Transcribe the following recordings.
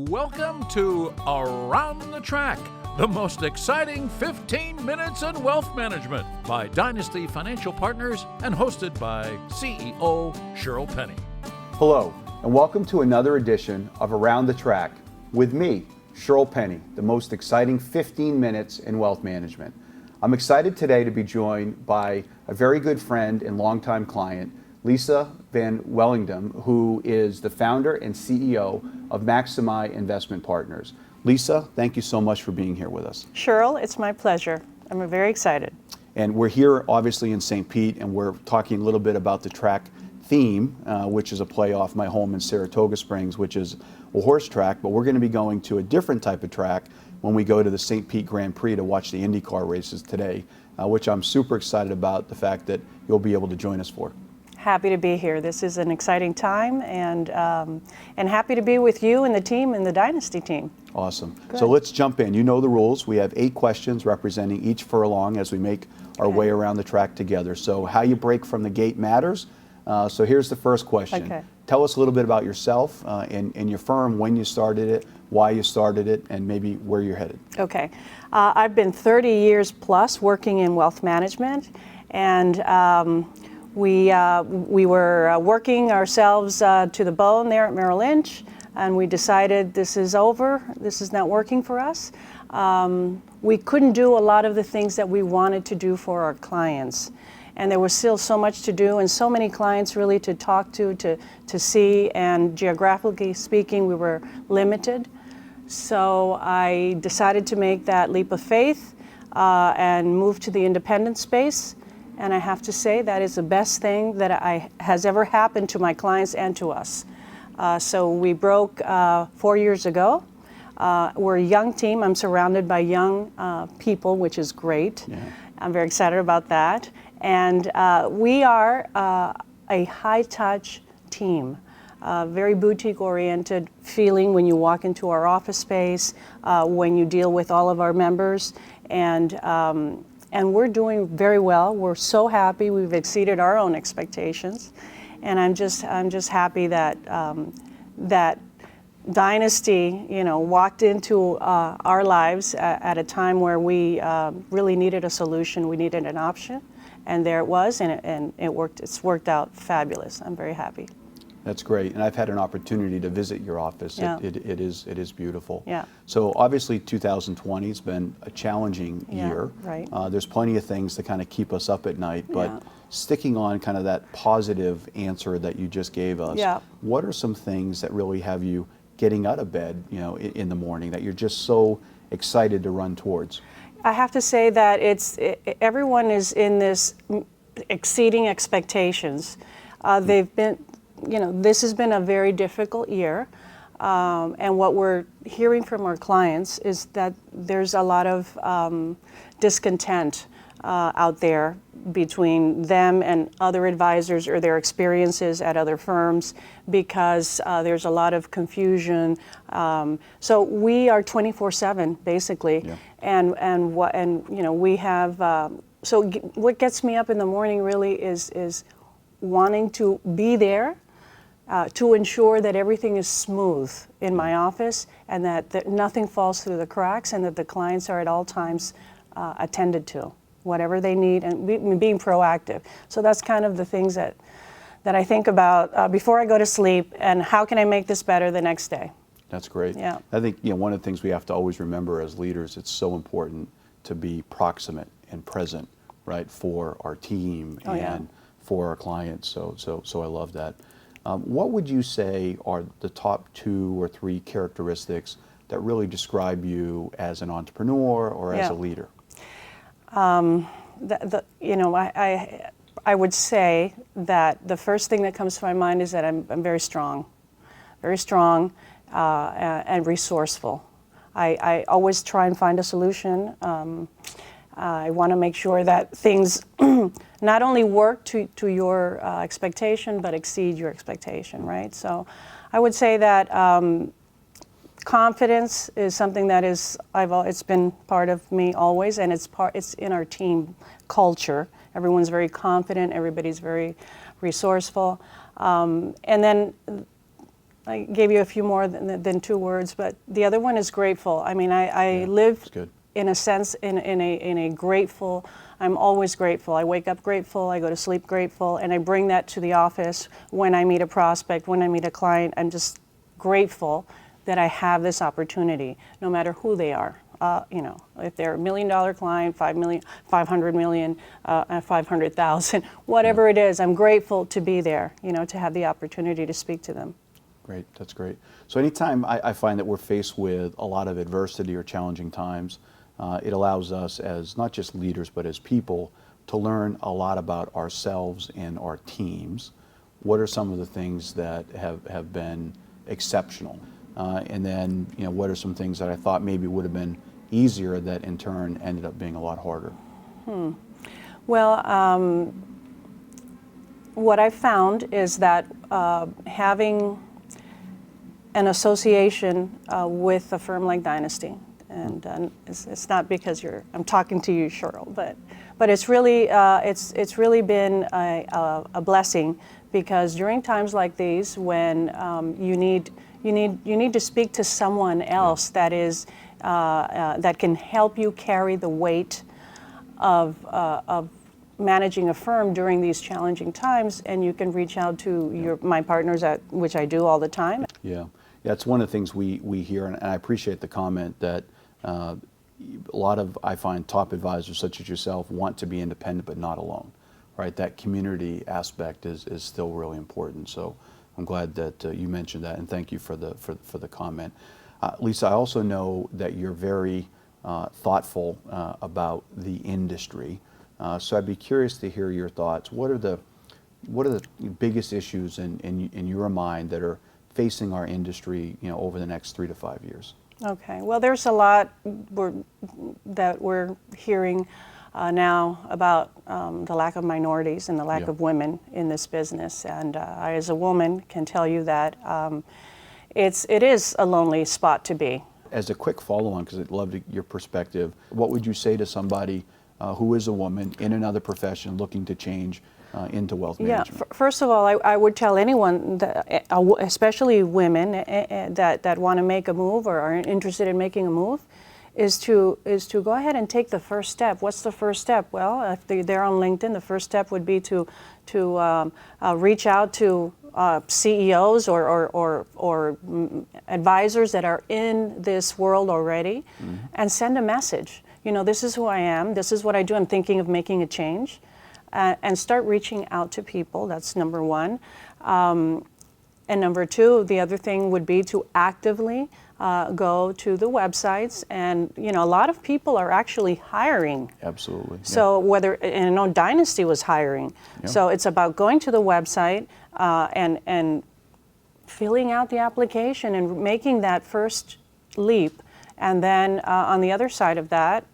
Welcome to Around the Track, the most exciting 15 minutes in wealth management by Dynasty Financial Partners and hosted by CEO Shirl Penney. Hello, and welcome to another edition of Around the Track with me, Shirl Penney, the most exciting 15 minutes in wealth management. I'm excited today to be joined by a very good friend and longtime client, Lisa van Walleghem, who is the founder and CEO of MAXIMAI Investment Partners. Lisa, thank you so much for being here with us. Shirl, it's my pleasure. I'm very excited. And we're here obviously in St. Pete, and we're talking a little bit about the track theme, which is a play off my home in Saratoga Springs, which is a horse track, but we're going to be going to a different type of track when we go to the St. Pete Grand Prix to watch the IndyCar races today, which I'm super excited about the fact that you'll be able to join us for. Happy to be here. This is an exciting time, and happy to be with you and the team and the Dynasty team. Awesome. Good. So let's jump in. You know the rules. We have 8 questions representing each furlong as we make our way around the track together. So how you break from the gate matters. So here's the first question. Okay. Tell us a little bit about yourself and your firm, when you started it, why you started it, and maybe where you're headed. Okay. I've been 30 years plus working in wealth management, and we were working ourselves to the bone there at Merrill Lynch, and we decided this is over. This is not working for us. We couldn't do a lot of the things that we wanted to do for our clients. And there was still so much to do and so many clients really to talk to see, and geographically speaking, we were limited. So I decided to make that leap of faith and move to the independent space. And I have to say that is the best thing that has ever happened to my clients and to us. So we broke 4 years ago. We're a young team. I'm surrounded by young people, which is great. Yeah. I'm very excited about that. And we are a high-touch team, very boutique-oriented feeling when you walk into our office space, when you deal with all of our members, and we're doing very well. We're so happy. We've exceeded our own expectations, and I'm just happy that that Dynasty, walked into our lives at a time where we really needed a solution. We needed an option. And there it was, and it worked. It's worked out fabulous. I'm very happy. That's great, and I've had an opportunity to visit your office. Yeah. It is beautiful. Yeah. So obviously 2020 has been a challenging year. Right. There's plenty of things to kind of keep us up at night, but Yeah. sticking on kind of that positive answer that you just gave us, Yeah. what are some things that really have you getting out of bed, in the morning that you're just so excited to run towards? I have to say that everyone is in this exceeding expectations. They've been, this has been a very difficult year, and what we're hearing from our clients is that there's a lot of discontent out there between them and other advisors or their experiences at other firms, because there's a lot of confusion. So we are 24/7 basically, Yeah. and we have. So what gets me up in the morning really is wanting to be there to ensure that everything is smooth in my office, and that nothing falls through the cracks, and that the clients are at all times attended to, whatever they need, and being proactive. So that's kind of the things that I think about before I go to sleep, and how can I make this better the next day. That's great. Yeah. I think one of the things we have to always remember as leaders, it's so important to be proximate and present, right, for our team and for our clients. So I love that. What would you say are the top 2 or 3 characteristics that really describe you as an entrepreneur or as a leader? I would say that the first thing that comes to my mind is that I'm very strong and resourceful. I always try and find a solution. I want to make sure that things not only work to your expectation, but exceed your expectation, right? So I would say that confidence is something that it's been part of me always, and it's in our team culture. Everyone's very confident, everybody's very resourceful. And then I gave you a few more than 2 words, but the other one is grateful. I mean, I live in a sense in a grateful. I'm always grateful. I wake up grateful. I go to sleep grateful, and I bring that to the office when I meet a prospect, when I meet a client. I'm just grateful that I have this opportunity, no matter who they are. You know, if they're $1 million client, 5 million, 500 million, 500,000, whatever it is, I'm grateful to be there, you know, to have the opportunity to speak to them. Great, that's great. So anytime I find that we're faced with a lot of adversity or challenging times, it allows us as not just leaders, but as people to learn a lot about ourselves and our teams. What are some of the things that have been exceptional? And then, you know, what are some things that I thought maybe would have been easier that in turn ended up being a lot harder? Well, what I found is that having an association with a firm like Dynasty, and it's not because I'm talking to you, Shirl, but it's really been a blessing, because during times like these, when you need to speak to someone else that is that can help you carry the weight of managing a firm during these challenging times, and you can reach out to my partners, which I do all the time. Yeah, that's one of the things we hear, and I appreciate the comment that a lot of, I find, top advisors such as yourself want to be independent but not alone, right? That community aspect is still really important. So I'm glad that you mentioned that, and thank you for the comment. Lisa, I also know that you're very thoughtful about the industry, so I'd be curious to hear your thoughts. What are the biggest issues in your mind that are facing our industry, you know, over the next 3 to 5 years? Okay. Well, there's a lot that we're hearing now about the lack of minorities and the lack of women in this business, and I, as a woman, can tell you that it is a lonely spot to be. As a quick follow-on, because I'd love your perspective, what would you say to somebody who is a woman in another profession looking to change into wealth management? Yeah, first of all, I would tell anyone, that, especially women, that want to make a move or are interested in making a move, is to go ahead and take the first step. What's the first step? Well, if they're on LinkedIn, the first step would be to reach out to CEOs or advisors that are in this world already, and send a message. You know, this is who I am. This is what I do. I'm thinking of making a change, and start reaching out to people. That's number one. And number two, the other thing would be to actively go to the websites, and you know, a lot of people are actually hiring. Absolutely. So and I know Dynasty was hiring. Yeah. So it's about going to the website and filling out the application and making that first leap. And then on the other side of that,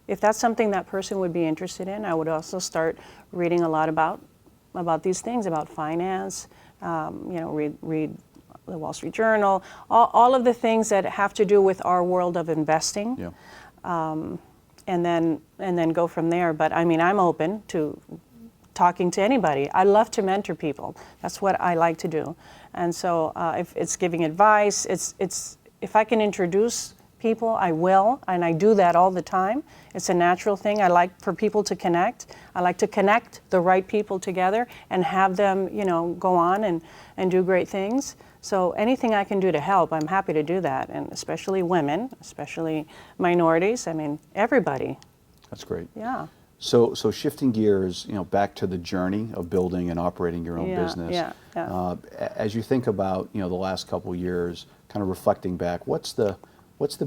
if that's something that person would be interested in, I would also start reading a lot about these things, about finance. You know, read the Wall Street Journal, all of the things that have to do with our world of investing, and then go from there. But I mean, I'm open to talking to anybody. I love to mentor people. That's what I like to do. And so if it's giving advice, if I can introduce people, I will, and I do that all the time. It's a natural thing. I like for people to connect. I like to connect the right people together and have them, you know, go on and do great things. So anything I can do to help, I'm happy to do that, and especially women, especially minorities. I mean, everybody. That's great. Yeah. So shifting gears, you know, back to the journey of building and operating your own business. As you think about, you know, the last couple of years, kind of reflecting back, what's the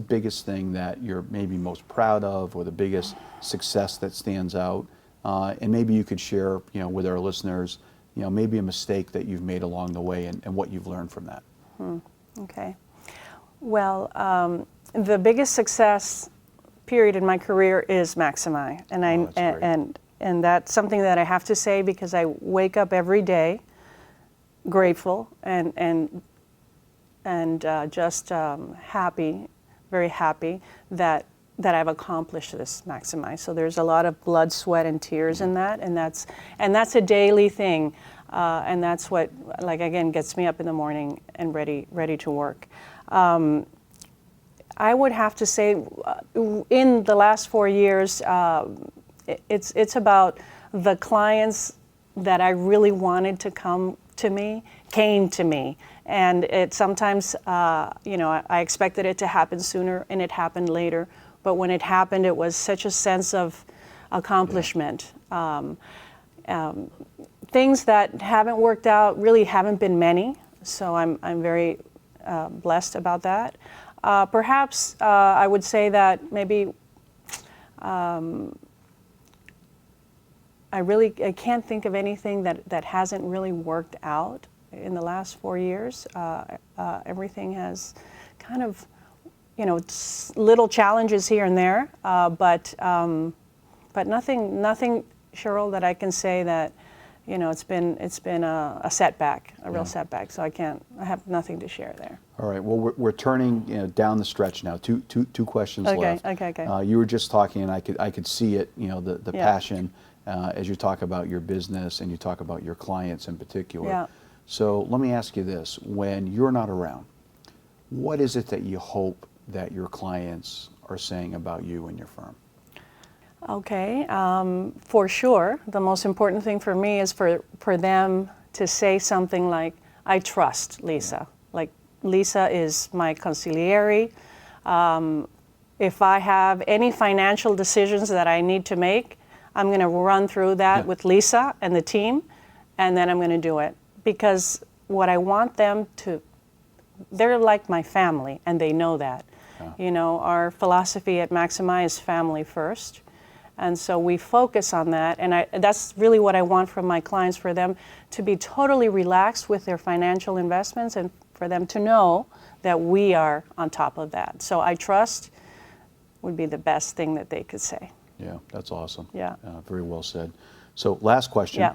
biggest thing that you're maybe most proud of, or the biggest success that stands out? And maybe you could share, you know, with our listeners, you know, maybe a mistake that you've made along the way and what you've learned from that. Okay. Well, the biggest success period in my career is MAXIMAI, and that's something that I have to say, because I wake up every day grateful and just happy, very happy that I've accomplished this MAXIMAI. So there's a lot of blood, sweat, and tears in that, and that's a daily thing. and that's what, like, again, gets me up in the morning and ready to work. I would have to say, in the last 4 years, it's about the clients that I really wanted to come to me, came to me. And it sometimes, I expected it to happen sooner, and it happened later. But when it happened, it was such a sense of accomplishment. Things that haven't worked out really haven't been many, so I'm very blessed about that. Perhaps I would say that maybe I can't think of anything that hasn't really worked out in the last 4 years. Everything has kind of, little challenges here and there, but nothing, Shirl, that I can say that, it's been a setback, a real setback. So I have nothing to share there. All right. Well, we're turning down the stretch now. Two questions left. Okay. You were just talking, and I could see it. The passion as you talk about your business and you talk about your clients in particular. Yeah. So let me ask you this: when you're not around, what is it that you hope that your clients are saying about you and your firm? Okay, for sure, the most important thing for me is for them to say something like, I trust Lisa. Like, Lisa is my consigliere. If I have any financial decisions that I need to make, I'm going to run through that with Lisa and the team, and then I'm going to do it. Because what I want them to, they're like my family, and they know that. Our philosophy at MAXIMAI is family first. And so we focus on that, and that's really what I want from my clients, for them to be totally relaxed with their financial investments and for them to know that we are on top of that. So I trust would be the best thing that they could say. Yeah, that's awesome. Yeah. Very well said. So last question,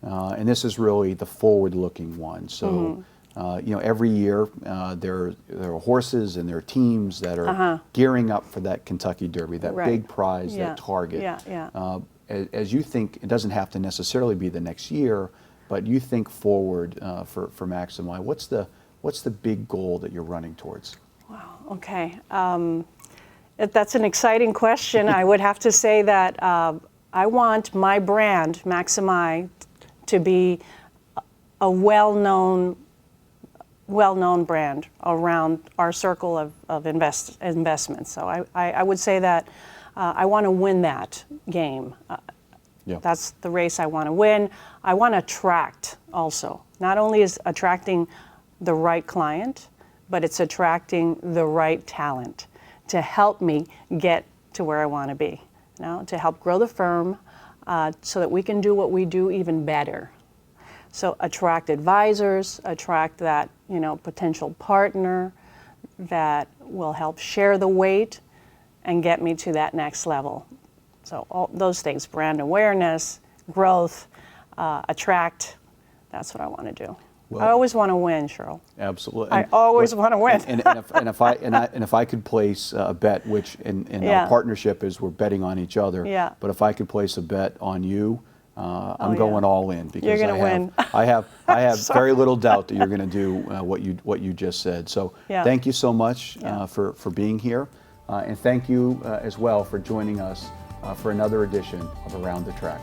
and this is really the forward-looking one. So. Every year there are horses and there are teams that are gearing up for that Kentucky Derby, that big prize, that target. As you think, it doesn't have to necessarily be the next year, but you think forward for MAXIMAI. What's the big goal that you're running towards? Wow. Okay. That's an exciting question. I would have to say that I want my brand, MAXIMAI, to be a well-known brand around our circle of investments. So I would say that I want to win that game. That's the race I want to win. I want to attract also. Not only is attracting the right client, but it's attracting the right talent to help me get to where I want to be. To help grow the firm so that we can do what we do even better. So attract advisors, attract that potential partner that will help share the weight and get me to that next level. So all those things: brand awareness, growth, attract. That's what I want to do. Well, I always want to win, Shirl. Absolutely. I always want to win. And if I could place a bet, which in our partnership is we're betting on each other. But if I could place a bet on you. I'm going all in because you're gonna win. I have very little doubt that you're going to do what you just said. So thank you so much for being here, and thank you as well for joining us for another edition of Around the Track.